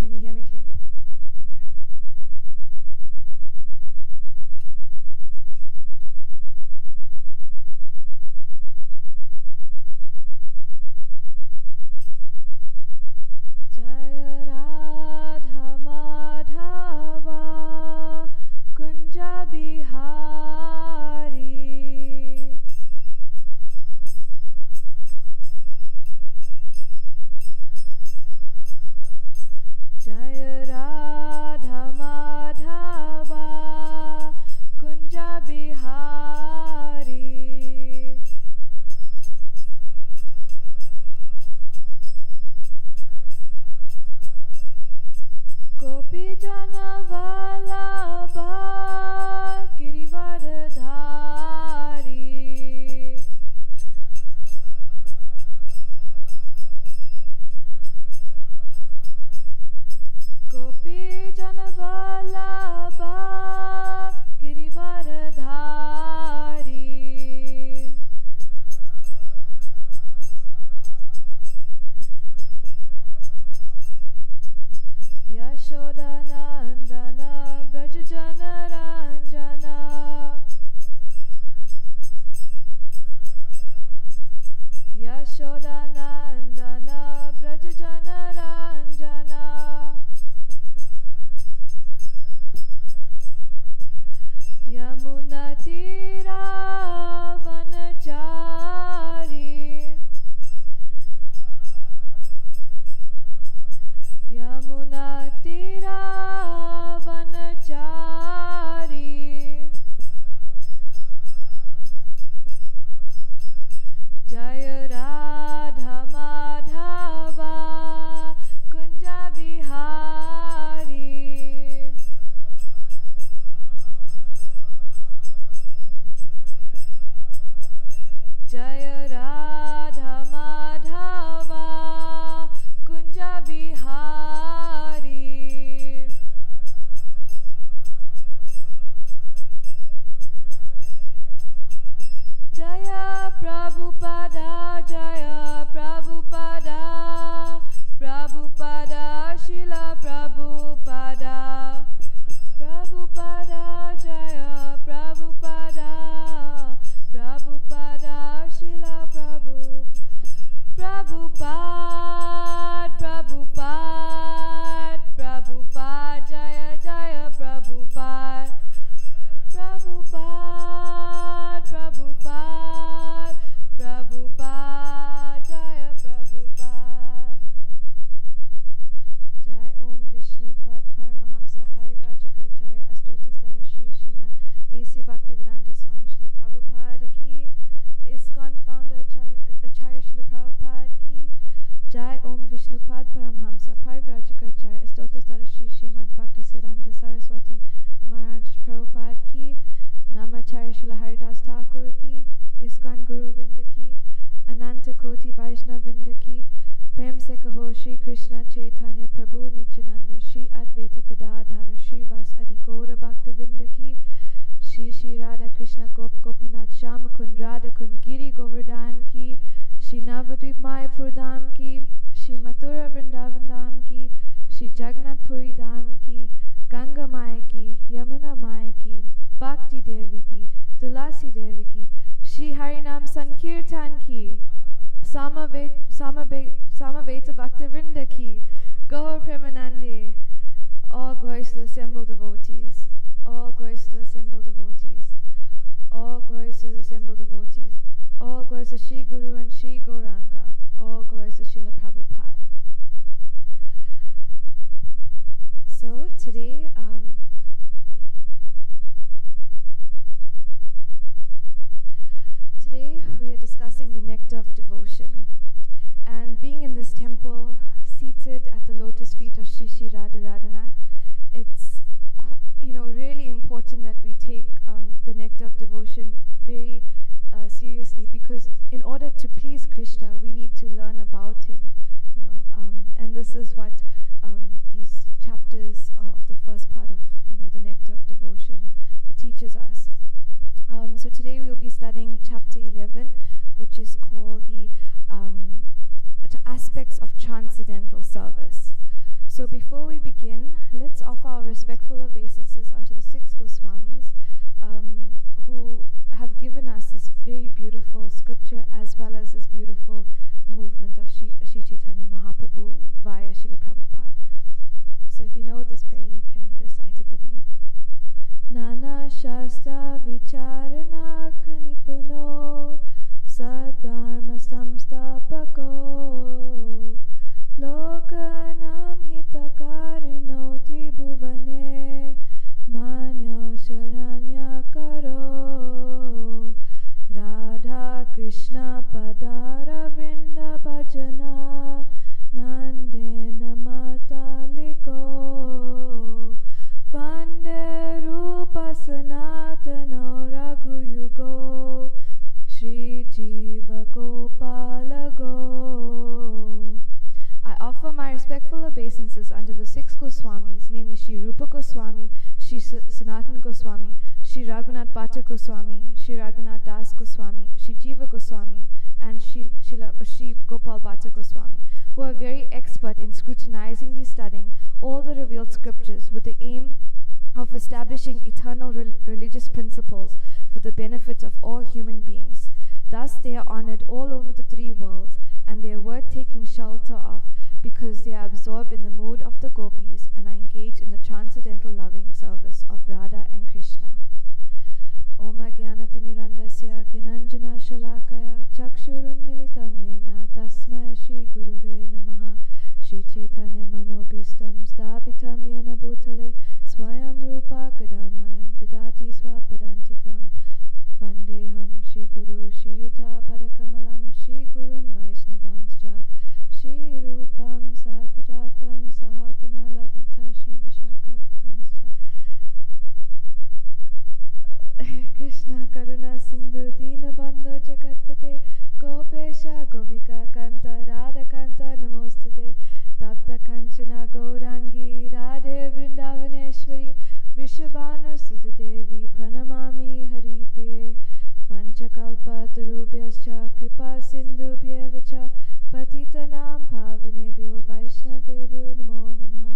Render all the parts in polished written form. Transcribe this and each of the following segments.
Can you hear me clearly? Jaya Radha Madhava Kunja Bihari. Jaya Radha Madhava Kunja Bihari. Gopi Jana Vallabha Girivardhari. Gopi Jana Vallabha Girivardhari. Yashoda Nandana Brajajana Ranjana. Yashoda Nandana Brajajana Ranjana. Yamuna Tira Vanachari. Yamuna Tira Vanachari. Jaya Radha Madhava Kunja Bihari. Jaya Radha Madhava Kunja Bihari. Jaya Prabhupada, Jaya Prabhupada, Prabhupada, Srila Prabhupada. Prabhupada, Jaya Prabhupada, Prabhupada, Srila Prabhupada, Prabhupada, Prabhupada, Jaya Jaya Prabhupada. Prabhupada, Prabhupada, Prabhupada, Jaya Prabhupada. Jai Om Vishnu Pad Paramahamsa Parivrajikacharya Astota Sarashi Sriman A.C. Bhaktivedanta Swami Srila Prabhupada ki. ISKCON founder Acharya Srila Prabhupada ki. Jai Om Vishnu Pad Paramhamsa Parivrajikacharya Astota Sarashi Sriman Bhaktisiddhanta Saraswati Maharaj Prabhupada ki. Namacharya Srila Haridas Thakur ki. ISKCON Guru Vrinda ki. Ananta Koti Vaishnava Vrinda ki. Prem se kaho Shri Krishna Chaitanya Prabhu Nityananda Shri Advaita Gadadhara Shri Vas Adi Gaura Bhakta Vrinda ki. Shri Shri Radha Krishna Gop Gopinath Shama Kund Radha Kund Giri Govardhan ki. Shri Navadvip Mayapur Dham ki. Shri Mathura Vrindavan Dham ki. Shri Jagannath Puri Dham ki. Ganga Mai ki. Yamuna Mai ki. Bhakti Devi ki. Tulasi Devi ki. Shri Harinam Sankirtan ki. Samaveta Bhakta Vrinda ki. Gaur Premanande. All glories to the assembled devotees. All glories to the assembled devotees. All glories to the assembled devotees. All glories to Shri Guru and Shri Gauranga. All glories to Srila Prabhupada. So today, today we are discussing the nectar of devotion. And being in this temple, seated at the lotus feet of Shri Shri Radha Radhanath, it's really important that we take the nectar of devotion very seriously, because in order to please Krishna, we need to learn about him. And this is what these chapters of the first part of the nectar of devotion teaches us. So today we'll be studying chapter 11, which is called the aspects of transcendental service. So before we begin, let's offer our respectful obeisances unto the six Goswamis who have given us this very beautiful scripture as well as this beautiful movement of Shri Chaitanya Mahaprabhu via Srila Prabhupada. So if you know this prayer, you can recite it with me. Nana Shastra Vicharana Kanipuno Sadharma Samstapako Lokanam Hitakarano Tribhuvane Manyo Sharanya Karo Radha Krishna Padara Vrinda Bhajana Nandena Mataliko Vande Rupa Sanatano Raghuyugo Shri Jiva Gopalago. I offer my respectful obeisances unto the six Goswamis, namely Shri Rupa Goswami, Shri Sanatan Goswami, Shri Raghunath Bhatta Goswami, Shri Raghunath Das Goswami, Shri Jiva Goswami, and Shri Gopal Bhatta Goswami, who are very expert in scrutinizingly studying all the revealed scriptures with the aim of establishing eternal religious principles for the benefit of all human beings. Thus they are honored all over the three worlds, and they are worth taking shelter of because they are absorbed in the mood of the gopis and are engaged in the transcendental loving service of Radha and Krishna. Om Jnanatimirandasya Gyananjana Shalakaya Chakshurun Militam Yena Tasmai Shri Guruve Namaha Shri Chaitanya Manobhistam Sthapitam Yena Bhutale Swayam Rupa Kadamayam Dadati Swapadantikam Vandeham Shri Guru Shri Yuta Padakamalam Shri Gurun Vaishnavamscha Shri Rupam Sagrajatam Sahagana Lalita Shri Vishakhavanamscha Krishna Karuna Sindhu Dinabandhu Jagatpate Gopesha Govika Kanta Radha Kanta Namostade Tapta Kanchana Gaurangi Radhe Vrindavaneshwari Vrishabhanu Sudadevi Pranamami Hari Priye Panchakalpa Tarubhyascha Kripa Sindhubhyevacha Patitanam Pavanebhyo Vaishnavebhyo Namo Namaha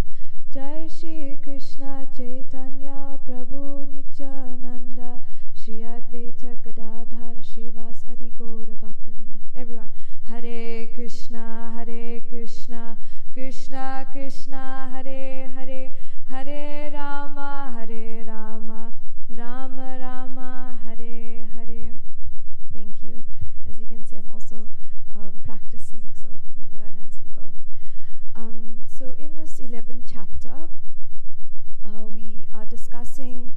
Jai Shri Krishna Chaitanya Prabhu Nityananda Shri Advaita Gadadhar Shrivas Adi Gaura Bhaktivinoda. Everyone, Hare Krishna, Krishna Krishna, Hare Hare, Hare Rama, Rama Rama, Hare Hare. Thank you. As you can see, I'm also practicing, so we learn as we go. So in this 11th chapter, we are discussing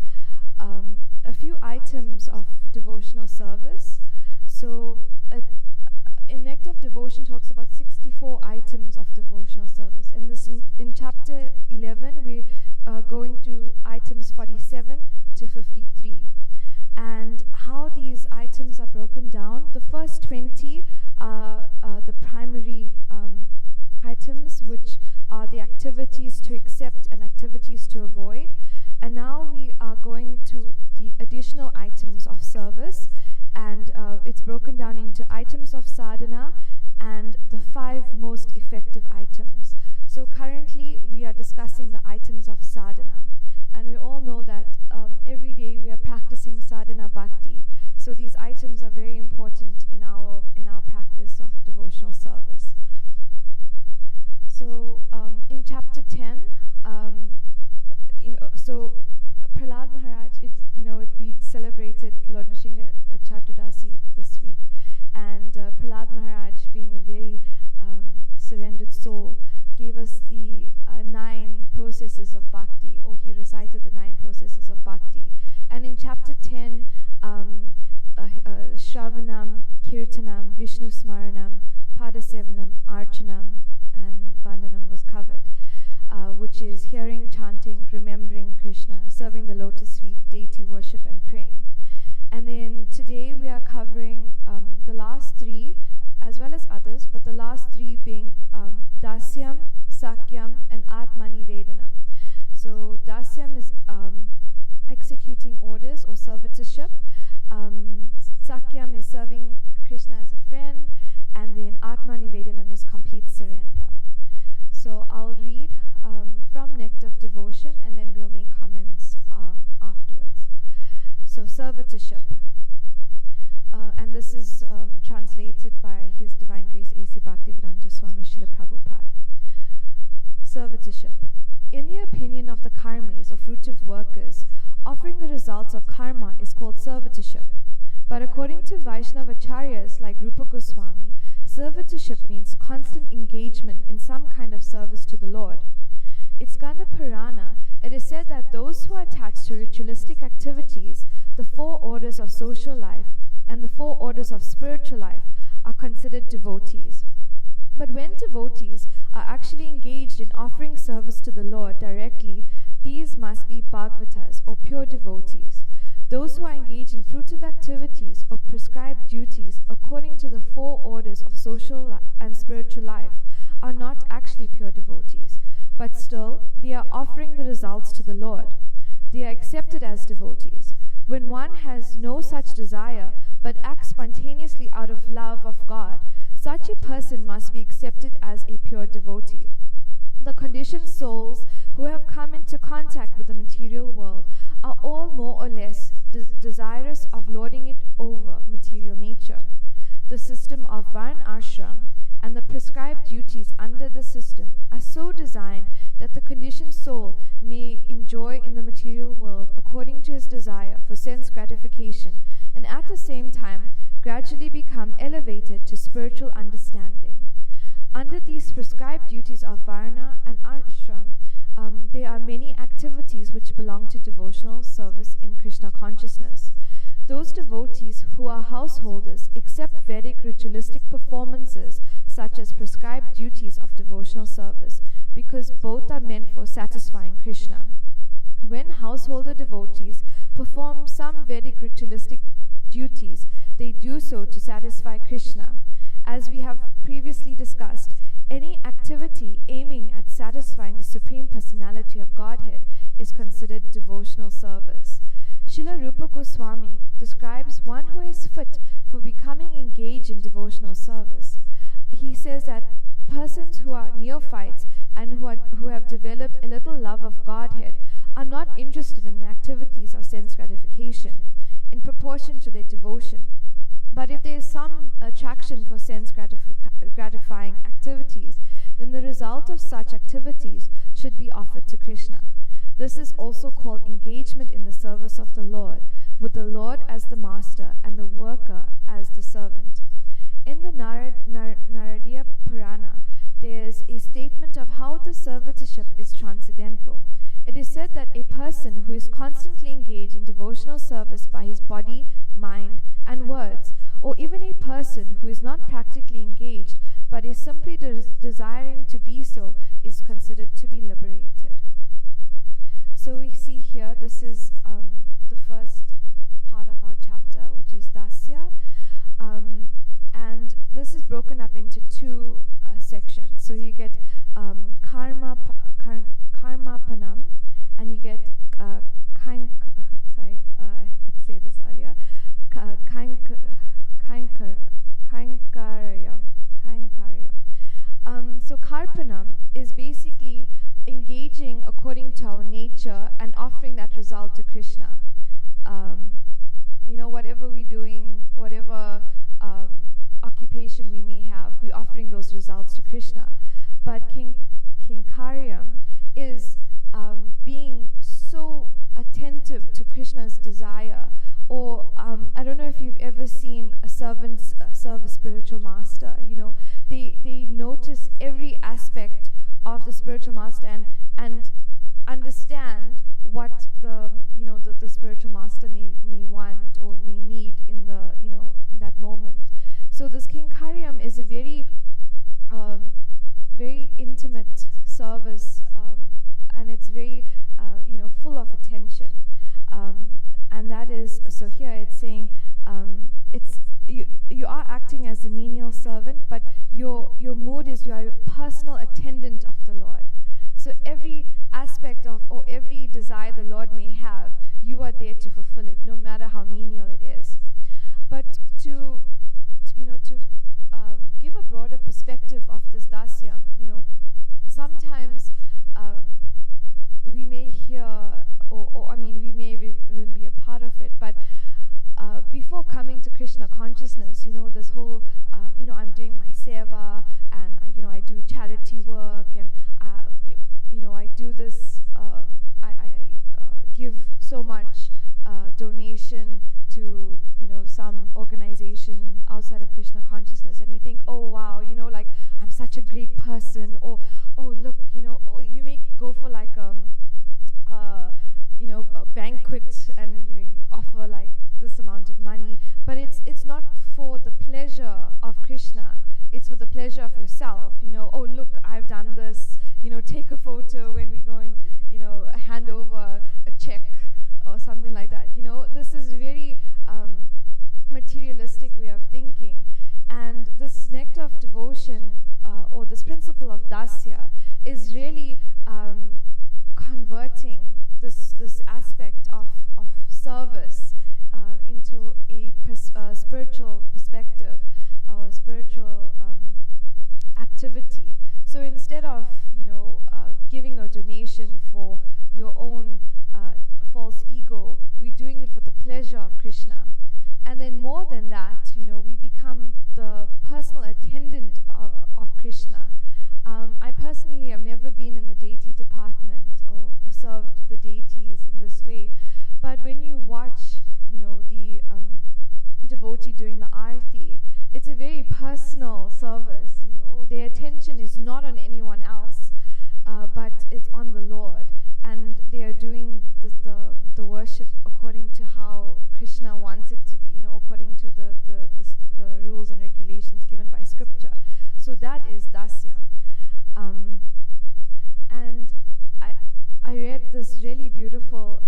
a few items of devotional service. So Inactive Devotion talks about 64 items of devotional service. And this in chapter 11, we are going through items 47 to 53. And how these items are broken down, the first 20 are the primary items, which are the activities to accept and activities to avoid. And now we are going to the additional items of service, and it's broken down into items of sadhana and the 5 most effective items. So currently we are discussing the items of sadhana, and we all know that every day we are practicing sadhana bhakti. So these items are very important in our practice of devotional service. So in chapter 10, so Prahlad Maharaj, we celebrated Lord Nrsimha Chaturdasi this week, and Prahlad Maharaj, being a very surrendered soul, gave us the 9 processes of bhakti, or he recited the 9 processes of bhakti. And in chapter 10, Shravanam, Kirtanam, Vishnu Smaranam, Padasevanam, Archanam, and Vandanam was covered, which is hearing, chanting, remembering Krishna, serving the lotus feet, deity worship, and praying. And then today we are covering the last 3, as well as others, but the last 3 being Dasyam, Sakyam, and Atmanivedanam. So Dasyam is executing orders or servitorship. Sakyam is serving Krishna as a friend, and then Atmanivedanam is complete surrender. So I'll read aspect of devotion, and then we'll make comments afterwards. So, servitorship. And this is translated by His Divine Grace A.C. Bhaktivedanta Swami Srila Prabhupada. Servitorship. In the opinion of the karmis, or fruitive workers, offering the results of karma is called servitorship. But according to Vaishnava acharyas like Rupa Goswami, servitorship means constant engagement in some kind of service to the Lord. In Skanda Purana, it is said that those who are attached to ritualistic activities, the 4 orders of social life, and the 4 orders of spiritual life are considered devotees. But when devotees are actually engaged in offering service to the Lord directly, these must be Bhagavatas, or pure devotees. Those who are engaged in fruitive activities or prescribed duties according to the 4 orders of social and spiritual life are not actually pure devotees, but still they are offering the results to the Lord. They are accepted as devotees. When one has no such desire, but acts spontaneously out of love of God, such a person must be accepted as a pure devotee. The conditioned souls who have come into contact with the material world are all more or less desirous of lording it over material nature. The system of Varn Ashram and the prescribed duties under the system are so designed that the conditioned soul may enjoy in the material world according to his desire for sense gratification, and at the same time gradually become elevated to spiritual understanding. Under these prescribed duties of Varna and Ashram, there are many activities which belong to devotional service in Krishna consciousness. Those devotees who are householders accept Vedic ritualistic performances such as prescribed duties of devotional service, because both are meant for satisfying Krishna. When householder devotees perform some Vedic ritualistic duties, they do so to satisfy Krishna. As we have previously discussed, any activity aiming at satisfying the Supreme Personality of Godhead is considered devotional service. Srila Rupa Goswami describes one who is fit for becoming engaged in devotional service. He says that persons who are neophytes and who have developed a little love of Godhead are not interested in activities of sense gratification in proportion to their devotion. But if there is some attraction for sense gratifying activities, then the result of such activities should be offered to Krishna. This is also called engagement in the service of the Lord, with the Lord as the master and the worker as the servant. In the Naradiya Purana, there is a statement of how the servitorship is transcendental. It is said that a person who is constantly engaged in devotional service by his body, mind, and words, or even a person who is not practically engaged but is simply desiring to be so, is considered to be liberated. So we see here, this is the first part of our chapter, which is Dasya. And this is broken up into 2 sections. So you get Karmapanam, and you get I could say this earlier, Kainkaryam. So Karpanam is basically engaging according to our nature and offering that result to Krishna. Whatever we're doing, whatever occupation we may have, we're offering those results to Krishna. But Kinkaryam is being so attentive to Krishna's desire. Or I don't know if you've ever seen a servant serve a spiritual master. They notice every aspect of the spiritual master and understand what the spiritual master may want or may need in that moment. So this Kinkaryam is a very very intimate service, and it's very full of attention. And that is, so here it's saying you are acting as a menial servant, but your mood is you are a personal attendant of the Lord. So every aspect of or every desire the Lord may have, you are there to fulfill it, no matter how menial it is. But to give a broader perspective of this dasya, sometimes or I mean, we may even be a part of it, but before coming to Krishna consciousness, this whole, I'm doing my seva, and I do charity work, and I do this. I give so much donation to some organization outside of Krishna consciousness, and we think, oh wow, like I'm such a great person, or oh look, or you may go for like a banquet, and you offer like this amount of money, but it's not for the pleasure of Krishna, it's for the pleasure of yourself. Oh look, I've done this, take a photo when we go and hand over a check or something like that. This is very materialistic way of thinking, and this nectar of devotion, or this principle of dasya, is really converting this aspect of service into a spiritual perspective or spiritual activity. So instead of giving a donation for your own false ego, we're doing it for the pleasure of Krishna. And then more than that, we become the personal attendant of Krishna. I personally have never been in the deity department or served the deities in this way, but when you watch, the devotee doing the arati, it's a very personal service. Their attention is not on anyone else, but it's on the Lord, and they are doing the worship according to how Krishna wants it to be, according to the rules and regulations given by scripture. So that is dasya. And I read this really beautiful,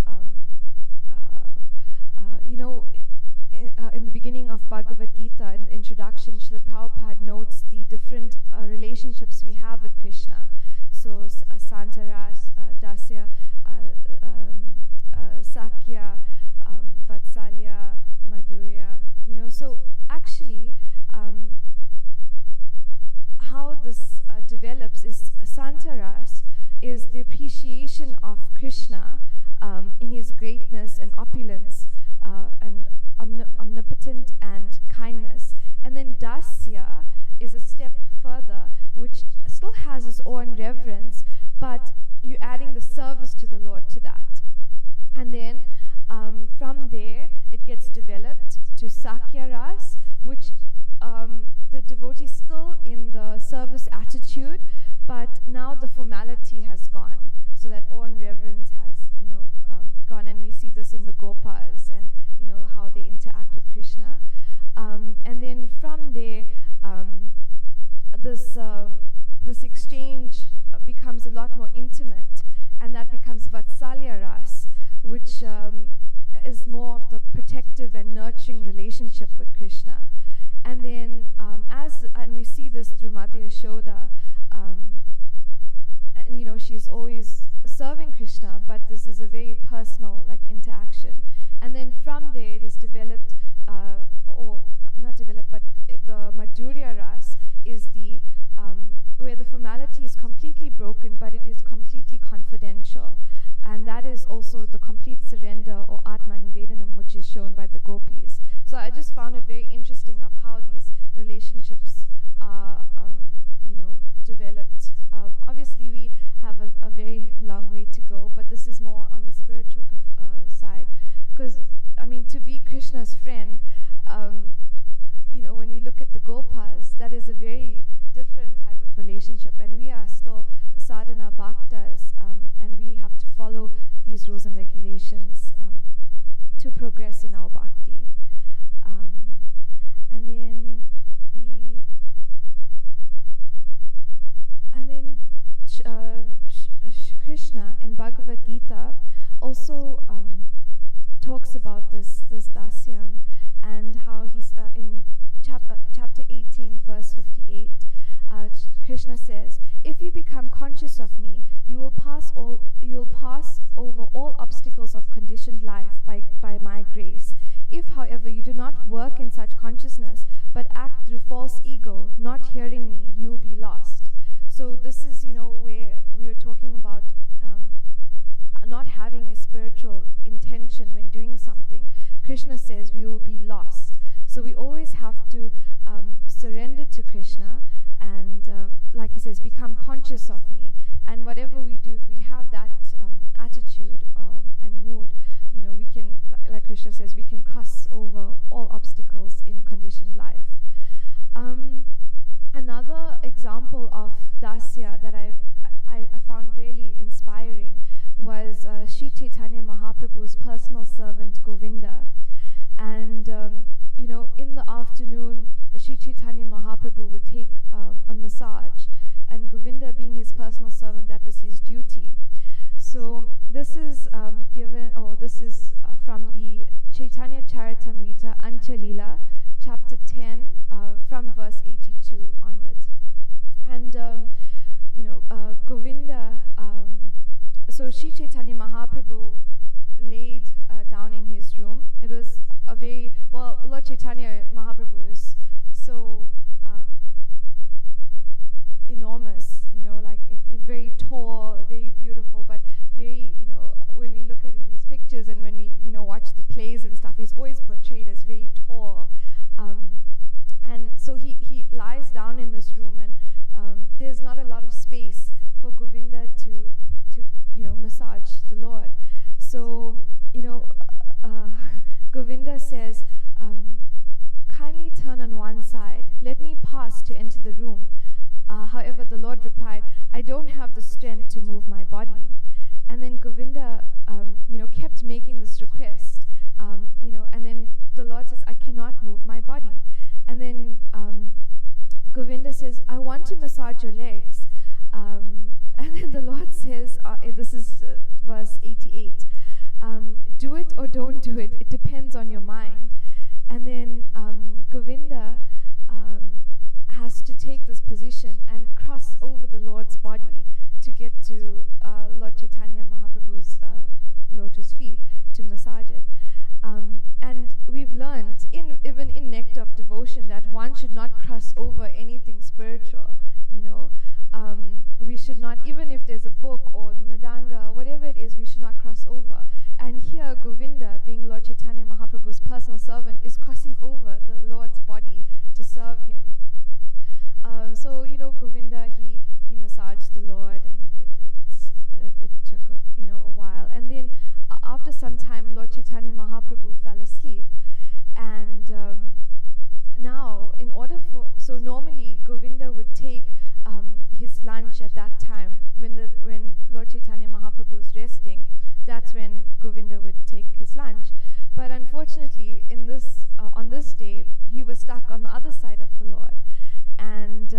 in the beginning of Bhagavad Gita, in the introduction, Srila Prabhupada notes the different relationships we have with Krishna. So Santaras, Dasya, Sakya, Vatsalya, Madhurya. So actually, how this develops is Santaras is the appreciation of Krishna in his greatness and opulence and omnipotent and kindness. And then Dasya is a step further, which still has its own reverence, but you're adding the service to the Lord to that. And then from there, it gets developed to Sakya Ras, which the devotee is still in the service attitude, but now the formality has gone, so that awe and reverence has, gone, and we see this in the Gopas and how they interact with Krishna. And then from there, this exchange becomes a lot more intimate, and that becomes Vatsalya Ras, which is more of the protective and nurturing relationship with Krishna. And then, and we see this through Mata Yashoda, and she's always serving Krishna, but this is a very personal interaction. And then from there, it is developed, or not developed, but the Madhurya Ras is the where the formality is completely broken, but it is completely confidential. And that is also the complete surrender, or Atma Nivedanam, which is shown by the gopis. So I just found it very interesting of how these relationships are, developed. Obviously, we have a very long way to go, but this is more on the spiritual side. Because, to be Krishna's friend, when we look at the Gopas, that is a very different type of relationship, and we are still sadhana bhaktas, and we have to follow these rules and regulations to progress in our bhakti. And then Krishna in Bhagavad Gita also talks about this dasya, and how he's in chapter 18, verse 58. Krishna says, "If you become conscious of me, you will pass over all obstacles of conditioned life by my grace. If, however, you do not work in such consciousness, but act through false ego, not hearing me, you will be lost." So this is, where we were talking about not having a spiritual intention when doing something, Krishna says we will be lost. So we always have to surrender to Krishna and, like he says, become conscious of me. And whatever we do, if we have that attitude and mood, we can, like Krishna says, we can cross over all obstacles in conditioned life. Another example of dasya that I found really inspiring was Sri Chaitanya Mahaprabhu's personal servant Govinda. And in the afternoon, Sri Chaitanya Mahaprabhu would take a massage, and Govinda, being his personal servant, that was his duty. So this is from the Chaitanya Charitamrita Anchalila, chapter 10, from verse 82 onwards. And Govinda, so Sri Chaitanya Mahaprabhu laid down in his room. It was Lord Chaitanya Mahaprabhu is so enormous, very tall, very beautiful, but very, when we look at his pictures and when we, watch the plays and stuff, he's always portrayed as very tall. And so he lies down in this room, and there's not a lot of space for Govinda to massage the Lord. So, Govinda says, kindly turn on one side, let me pass to enter the room. However, the Lord replied, I don't have the strength to move my body. And then Govinda, kept making this request, and then the Lord says, I cannot move my body. And then Govinda says, I want to massage your legs. And then the Lord says, this is verse 88, do it or don't do it, it depends on your mind. And then Govinda has to take this position and cross over the Lord's body to get to Lord Chaitanya Mahaprabhu's lotus feet to massage it. And we've learned, even in Nectar of Devotion, that one should not cross over anything spiritual. We should not, even if there's a book or mridanga, whatever it is, we should not cross over. And here Govinda, being Lord Chaitanya Mahaprabhu's personal servant, is crossing over the Lord's body to serve him. So Govinda, he massaged the Lord, and it took a while. And then after some time, Lord Chaitanya Mahaprabhu fell asleep. And now, normally Govinda would take his lunch at that time. When Lord Chaitanya Mahaprabhu was resting, that's when Govinda would take his lunch. But unfortunately, on this day, he was stuck on the other side of the Lord. And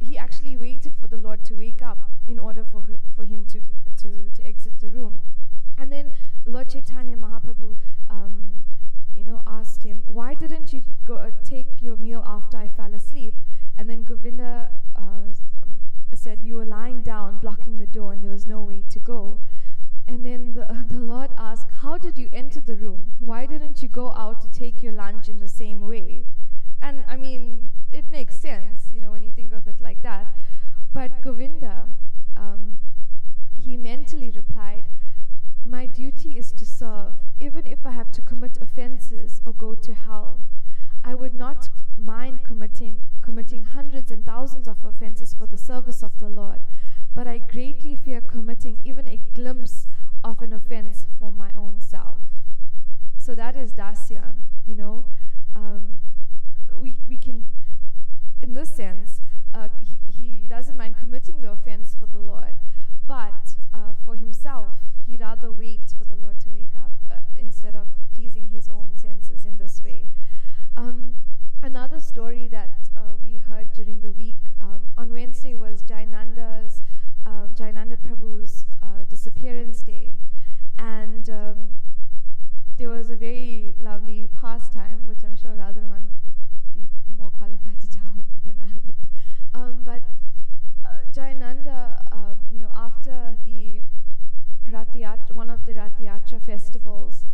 he actually waited for the Lord to wake up in order for him to exit the room. And then Lord Chaitanya Mahaprabhu asked him, why didn't you go take your meal after I fell asleep? And then Govinda said, you were lying down blocking the door and there was no way to go. And then the Lord asked, how did you enter the room? Why didn't you go out to take your lunch in the same way? And I mean, it makes sense, when you think of it like that. But Govinda, he mentally replied, my duty is to serve, even if I have to commit offenses or go to hell. I would not mind committing hundreds and thousands of offenses for the service of the Lord, but I greatly fear committing even a glimpse of an offense for my own self. So that is dasya, we can, in this sense, he doesn't mind committing the offense for the Lord, but for himself, he'd rather wait for the Lord to wake up instead of pleasing his own senses in this way. Another story that we heard during the week on Wednesday was Jayananda Prabhu's disappearance day, and there was a very lovely pastime, which I'm sure Radharaman would be more qualified to tell than I would. But Jayananda, after the one of the Rath Yatra festivals,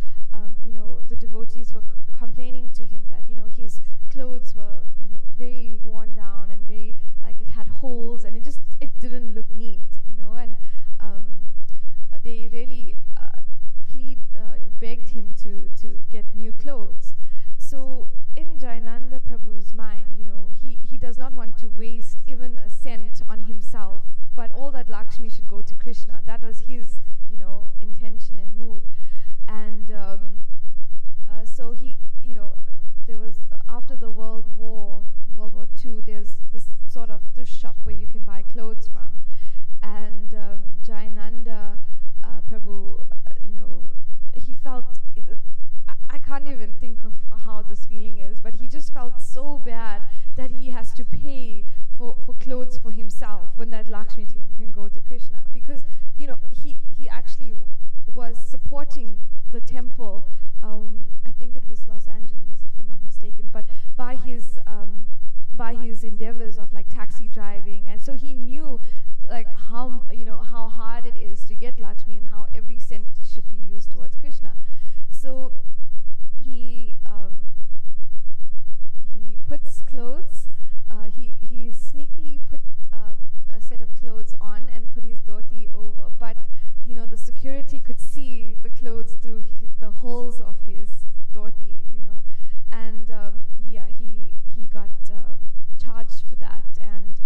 the devotees were complaining to him that his clothes were very worn down and very, like, it had holes and it didn't look neat, and they really really begged him to get new clothes. So in Jayananda Prabhu's mind, he does not want to waste even a cent on himself, but all that Lakshmi should go to Krishna. That was his, intention and mood. And so he, there was, after the World War II, there's this sort of thrift shop where you can buy clothes from. And Jayananda Prabhu, he felt, I can't even think of how this feeling is, but he just felt so bad that he has to pay for clothes for himself when that Lakshmi can go to Krishna. Because, he actually was supporting the temple, I think it was Los Angeles, if I'm not mistaken, but by his endeavors of like taxi driving. And so he knew like how hard it is to get Lakshmi and how every cent should be used towards Krishna. So he puts clothes. He sneakily put a set of clothes on and put his dhoti over, but the security could see the clothes through the holes of his dhoti, and he got charged for that, and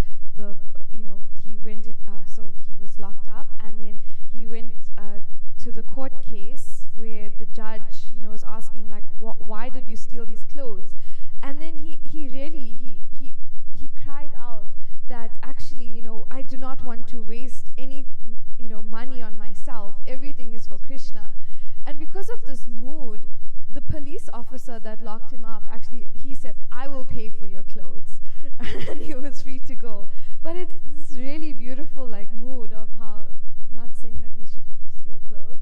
he went in, so he was locked up, and then he went to the court case where the judge was asking like, why did you steal these clothes? And then he cried out that actually, I do not want to waste any money on myself. Everything is for Krishna. And because of this mood, the police officer that locked him up, actually, he said, I will pay for your clothes. And he was free to go. But it's this really beautiful like mood of how, not saying that we should steal clothes,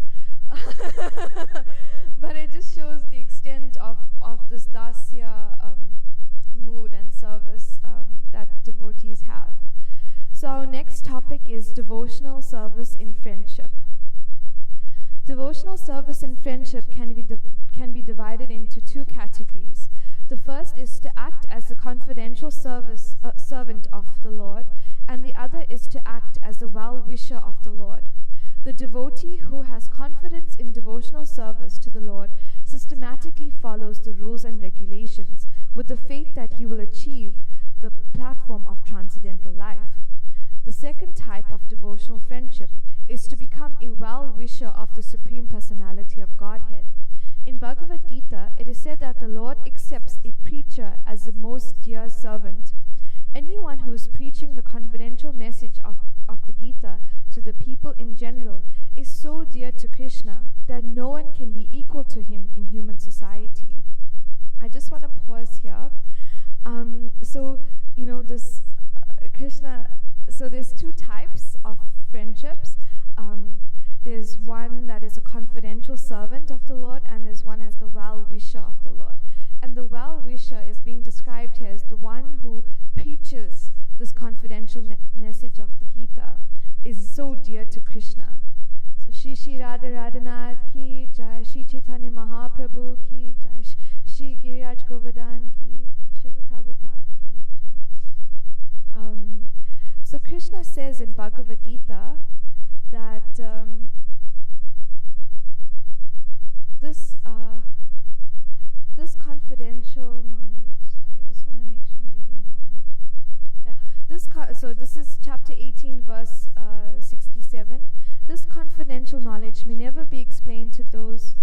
but it just shows the extent of this dasya mood and service that devotees have. So our next topic is devotional service in friendship. Devotional service in friendship can be divided into two categories. The first is to act as the confidential servant of the Lord, and the other is to act as the well-wisher of the Lord. The devotee who has confidence in devotional service to the Lord systematically follows the rules and regulations with the faith that he will achieve the platform of transcendental life. The second type of devotional friendship is to become a well-wisher of the Supreme Personality of Godhead. In Bhagavad Gita, it is said that the Lord accepts a preacher as the most dear servant. Anyone who is preaching the confidential message of the Gita to the people in general is so dear to Krishna that no one can be equal to him in human society. I just want to pause here. This Krishna. So there's two types of friendships. There's one that is a confidential servant of the Lord, and there's one as the well-wisher of the Lord. And the well-wisher is being described here as the one who preaches this confidential message of the Gita, is so dear to Krishna. So Shri Shri Radha Radhanath ki jai, Shri Chaitanya Mahaprabhu ki jai, Shri Giriraj Govardhan ki, Srila Prabhupada ki jai. So Krishna says in Bhagavad Gita that this confidential knowledge. Sorry, I just want to make sure I'm reading the one. Yeah, so this is chapter 18, verse 67. This confidential knowledge may never be explained to those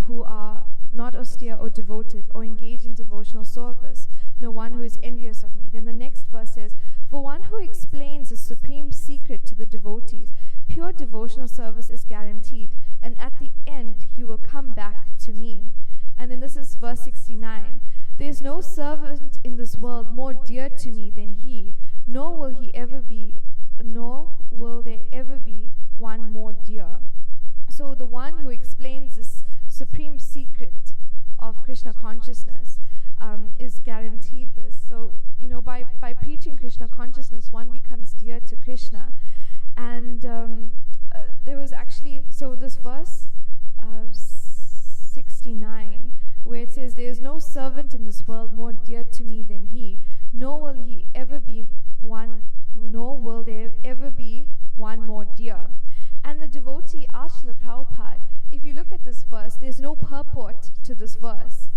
who are not austere or devoted or engage in devotional service, no one who is envious of me. Then the next verse says, for one who explains the supreme secret to the devotees, pure devotional service is guaranteed, and at the end he will come back to me. And then this is verse 69. There is no servant in this world more dear to me than he, nor will there ever be one more dear. So the one who explains this supreme secret of Krishna consciousness is guaranteed this. So, by preaching Krishna consciousness, one becomes dear to Krishna. And there was actually, so this verse 69, where it says, there is no servant in this world more dear to me than he, nor will there ever be one more dear. And the devotee asks asked Srila Prabhupada, if you look at this verse, there's no purport to this verse.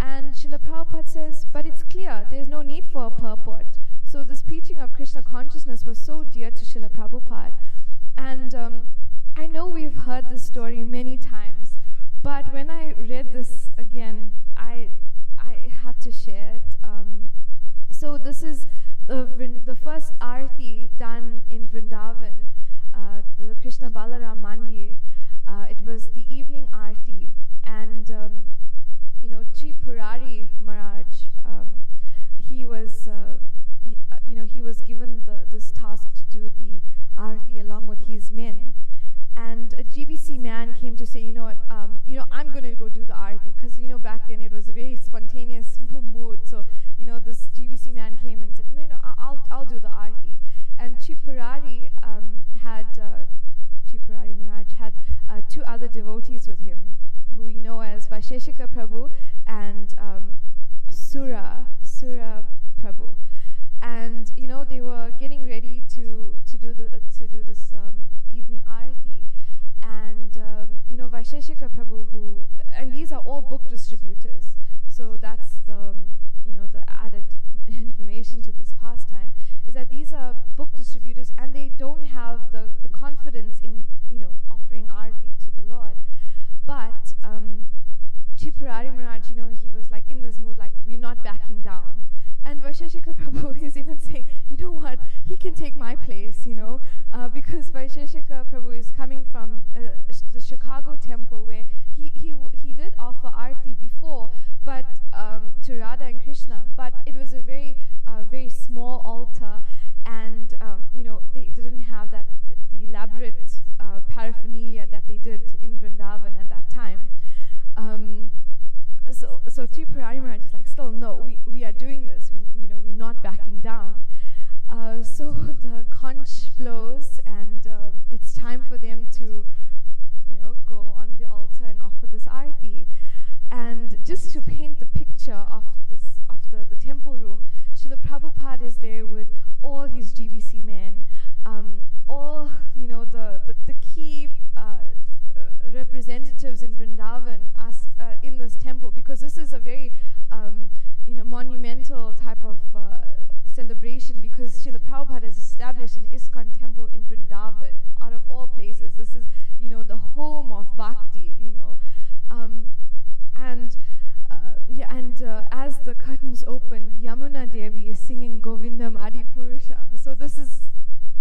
And Srila Prabhupada says, but it's clear, there's no need for a purport. So this preaching of Krishna consciousness was so dear to Srila Prabhupada. And I know we've heard this story many times, but when I read this again, I had to share it. So this is the first arti done in Vrindavan, the Krishna Balaram Mandir. It was the evening arti, and Tripurari Maharaj, he was given this task to do the arti along with his men. And a GBC man came to say, I'm going to go do the arti, because back then it was a very spontaneous mood. So this GBC man came and said, no, I'll do the arti. And Tripurari Maharaj had two other devotees with him, who we know as Vaisheshika Prabhu and Sura Prabhu. And they were getting ready to do this evening arti. And Vaisheshika Prabhu, and these are all book distributors, so that's the added information to this pastime, is that these are book distributors, and they don't have the confidence in offering arti to the Lord. But Tripurari Maharaj, he was like in this mood, like, we're not backing down. And Vaisheshika Prabhu is even saying, you know what, he can take my place, because Vaisheshika Prabhu is coming from the Chicago temple, where he did offer arti before, but to Radha and Krishna, but it was a very small altar, and they didn't have the elaborate paraphernalia that they did in Vrindavan at that time. So Tripurari Maharaj is like, still no, we are doing this. We're not backing down. So the conch blows, and it's time for them to, go on the altar and offer this arti. And just to paint the picture of the temple room, Srila Prabhupada is there with all his GBC men, all the key representatives in Vrindavan are in this temple, because this is a very monumental type of celebration, because Srila Prabhupada has established an ISKCON temple in Vrindavan, out of all places. This is the home of bhakti, as the curtains open, Yamuna Devi is singing Govindam Adi Purusham. So this is,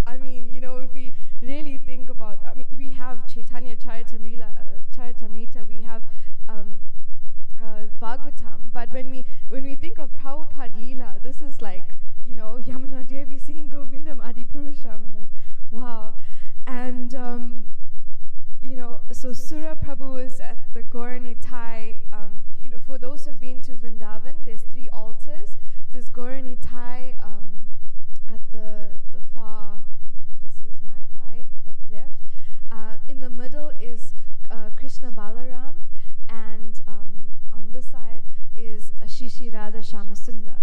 if we really think about, we have Chaitanya Charitamrita, we have Bhagavatam, but when we think of Prabhupada Leela, this is like, Yamuna Devi singing Govindam Adi Purusham, like, wow. And so Sura Prabhu is at the Gauranitai. For those who've been to Vrindavan, there's 3 altars. There's Gauranitai at the far, this is my right, but left. In the middle is Krishna Balaram, and on this side is Shishi Radha Shamasundar.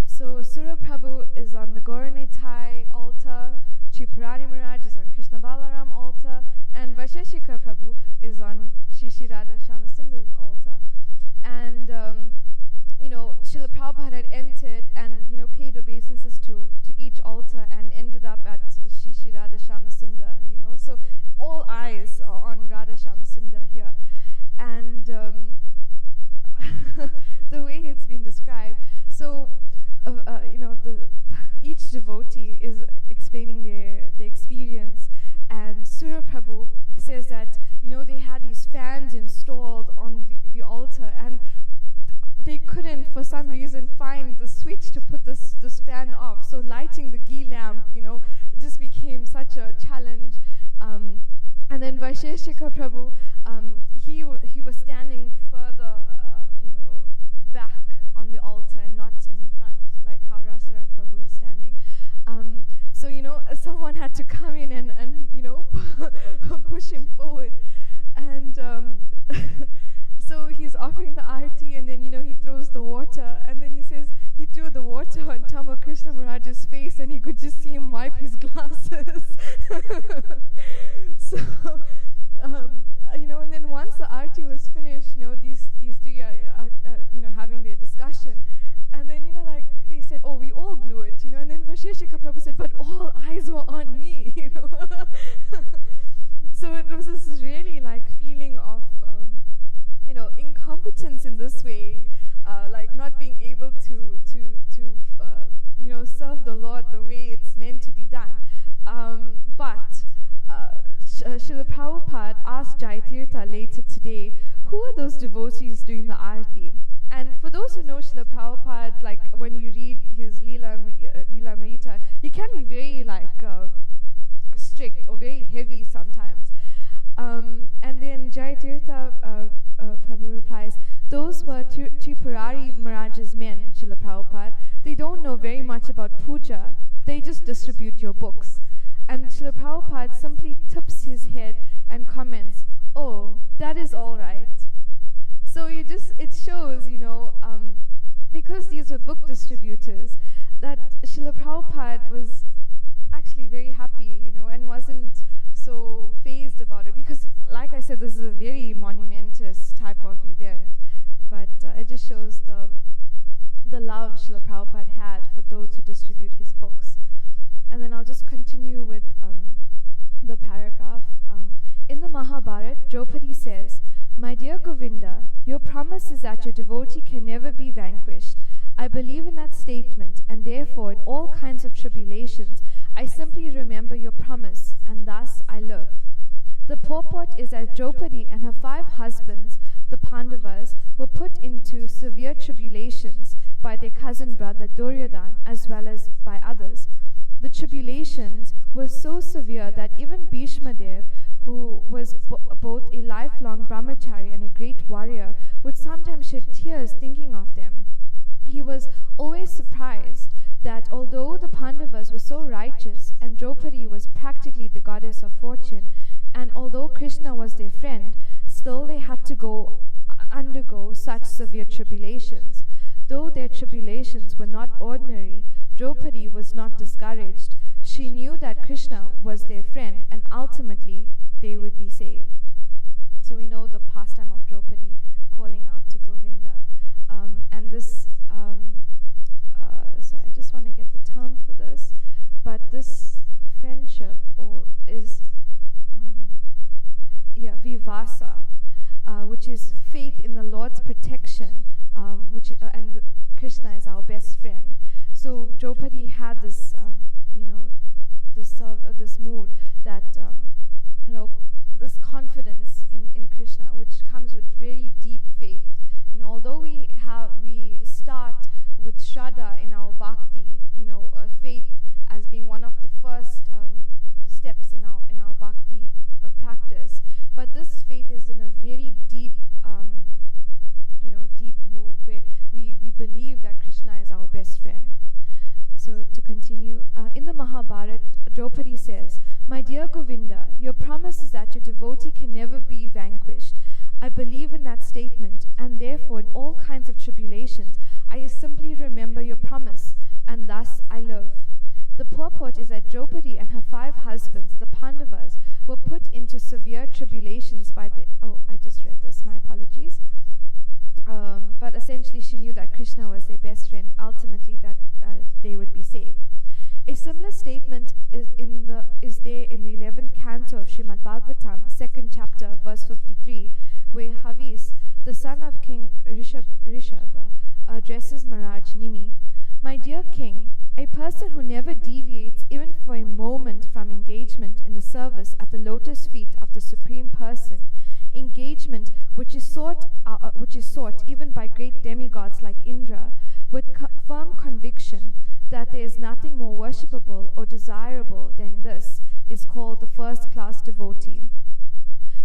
So Sura Prabhu is on the Gauranitai altar, Tripurari Maharaj is on Krishna Balaram altar, and Vaisheshika Prabhu is on Shishi Radha Shamasundar's altar. And Srila Prabhupada had entered and paid obeisances to each altar, and ended up at Shishi Radha Shamasundar. So all eyes are on Radha Shamasundar here, and the way it's been described. So each devotee is explaining their experience, and Sura Prabhu says that they had these fans installed on the altar, and they couldn't for some reason find the switch to put this fan off. So lighting the ghee lamp, just became such a challenge. And then Vaisheshika Prabhu, he was standing further, back on the altar and not in the front, like how Rasaraj Prabhu is standing. So someone had to come in and push him forward, and so he's offering the arti, and then he throws the water, and then he says he threw the water on Tama Krishna Maharaj's face, and he could just see him wipe his glasses. So arti was finished, these three are having their discussion, and then like they said, oh, we all blew it, and then Vasheshika Prabhu said, but all eyes were on me, So it was this really like feeling of incompetence in this way, like not being able to serve the Lord the way it's meant to be done. But Srila Prabhupada asked Jayatirtha later today, who are those devotees doing the arti? And for those who know Srila Prabhupada, like when you read his Leela Amrita, he can be very like strict or very heavy sometimes. And then Jayatirtha Prabhu replies, those were Tripurari Maharaj's men, Srila Prabhupada. They don't know very much about puja, they just distribute your books. And Srila Prabhupada simply tips his head and comments, oh, that is all right. So it shows, because these were book distributors, that Srila Prabhupada was actually very happy, and wasn't so fazed about it. Because, like I said, this is a very monumentous type of event. But it just shows the love Srila Prabhupada had for those who distribute his books. And then I'll just continue with the paragraph. In the Mahabharata, Draupadi says, my dear Govinda, your promise is that your devotee can never be vanquished. I believe in that statement, and therefore in all kinds of tribulations, I simply remember your promise, and thus I live. The purport is that Draupadi and her 5 husbands, the Pandavas, were put into severe tribulations by their cousin brother Duryodhana as well as by others. The tribulations were so severe that even Bhishma Dev, who was both a lifelong brahmachari and a great warrior, would sometimes shed tears thinking of them. He was always surprised that although the Pandavas were so righteous and Draupadi was practically the goddess of fortune, and although Krishna was their friend, still they had to undergo such severe tribulations. Though their tribulations were not ordinary, Draupadi was not discouraged. She knew that Krishna was their friend and ultimately they would be saved. So we know the pastime of Draupadi calling out to Govinda. And this, sorry, I just want to get the term for this, but this friendship is vivasa, which is faith in the Lord's protection, and Krishna is our best friend. So Draupadi had this, this mood that, this confidence in Krishna, which comes with very deep faith. Although we start with Shraddha in our bhakti, faith as being one of the first steps in our bhakti practice, but this faith is in a very deep, deep mood where we believe that Krishna is our best friend. So to continue, in the Mahabharata, Draupadi says, my dear Govinda, your promise is that your devotee can never be vanquished. I believe in that statement, and therefore in all kinds of tribulations, I simply remember your promise, and thus I live. The purport is that Draupadi and her 5 husbands, the Pandavas, were put into severe tribulations by the... Oh, I just read this, my apologies. But essentially she knew that Krishna was their best friend, ultimately that they would be saved. A similar statement is there in the 11th canto of Srimad Bhagavatam, 2nd chapter, verse 53, where Havis, the son of King Rishabha, addresses Maharaj Nimi. My dear king, a person who never deviates even for a moment from engagement in the service at the lotus feet of the Supreme Person, engagement which is sought even by great demigods like Indra, with firm conviction that there is nothing more worshipable or desirable than this, is called the first-class devotee.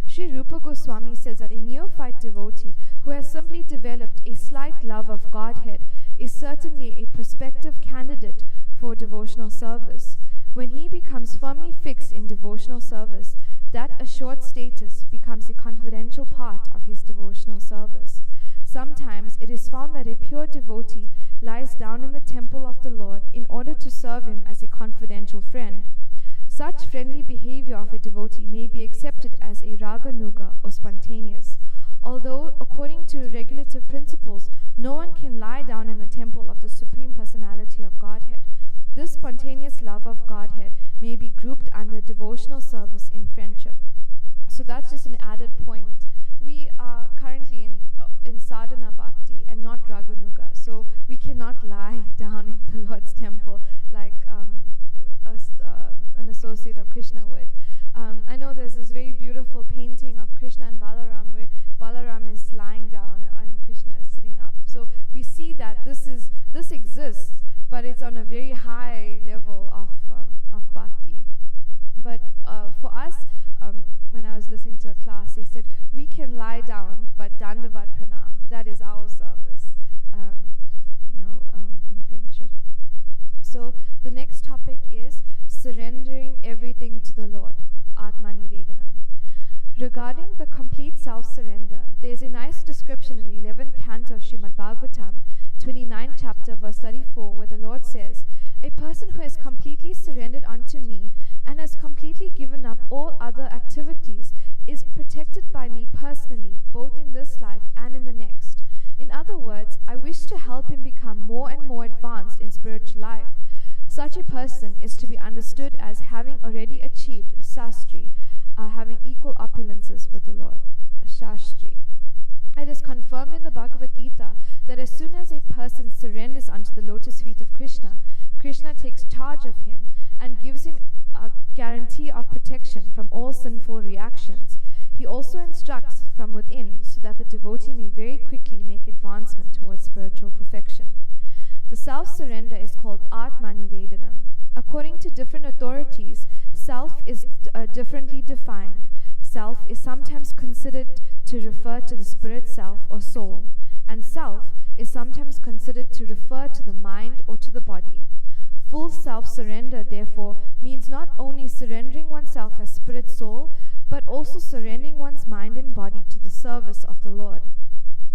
Sri Rupa Goswami says that a neophyte devotee who has simply developed a slight love of Godhead is certainly a prospective candidate for devotional service. When he becomes firmly fixed in devotional service, that assured status becomes a confidential part of his devotional service. Sometimes it is found that a pure devotee lies down in the temple of the Lord in order to serve him as a confidential friend. Such friendly behavior of a devotee may be accepted as a raganuga or spontaneous. Although, according to regulative principles, no one can lie down in the temple of the Supreme Personality of Godhead, this spontaneous love of Godhead may be grouped under devotional service in friendship. So that's just an added point. We are currently in sadhana bhakti and not raganuga, so we cannot lie down in the Lord's temple like an associate of Krishna would. I know there's this very beautiful painting of Krishna and Balaram where Balaram is lying down and Krishna is sitting up. So we see that this exists, but it's on a very high level of bhakti. But for us, when I was listening to a class, they said we can lie down, but dandavat pranam, that is our service, in friendship. So the next topic is surrendering everything to the Lord, Atmanivedanam. Regarding the complete self-surrender, there is a nice description in the 11th canto of Srimad Bhagavatam, 29th chapter, verse 34, where the Lord says, "A person who has completely surrendered unto me and has completely given up all other activities is protected by me personally, both in this life and in the next. In other words, I wish to help him become more and more advanced in spiritual life. Such a person is to be understood as having already achieved sastri, having equal opulences with the Lord, shastri. It is confirmed in the Bhagavad Gita that as soon as a person surrenders unto the lotus feet of Krishna, Krishna takes charge of him and gives him a guarantee of protection from all sinful reactions. He also instructs from within so that the devotee may very quickly make advancement towards spiritual perfection." The self-surrender is called Atmanivedanam. According to different authorities, self is differently defined. Self is sometimes considered to refer to the spirit self or soul, and self is sometimes considered to refer to the mind or to the body. Full self-surrender, therefore, means not only surrendering oneself as spirit soul, but also surrendering one's mind and body to the service of the Lord.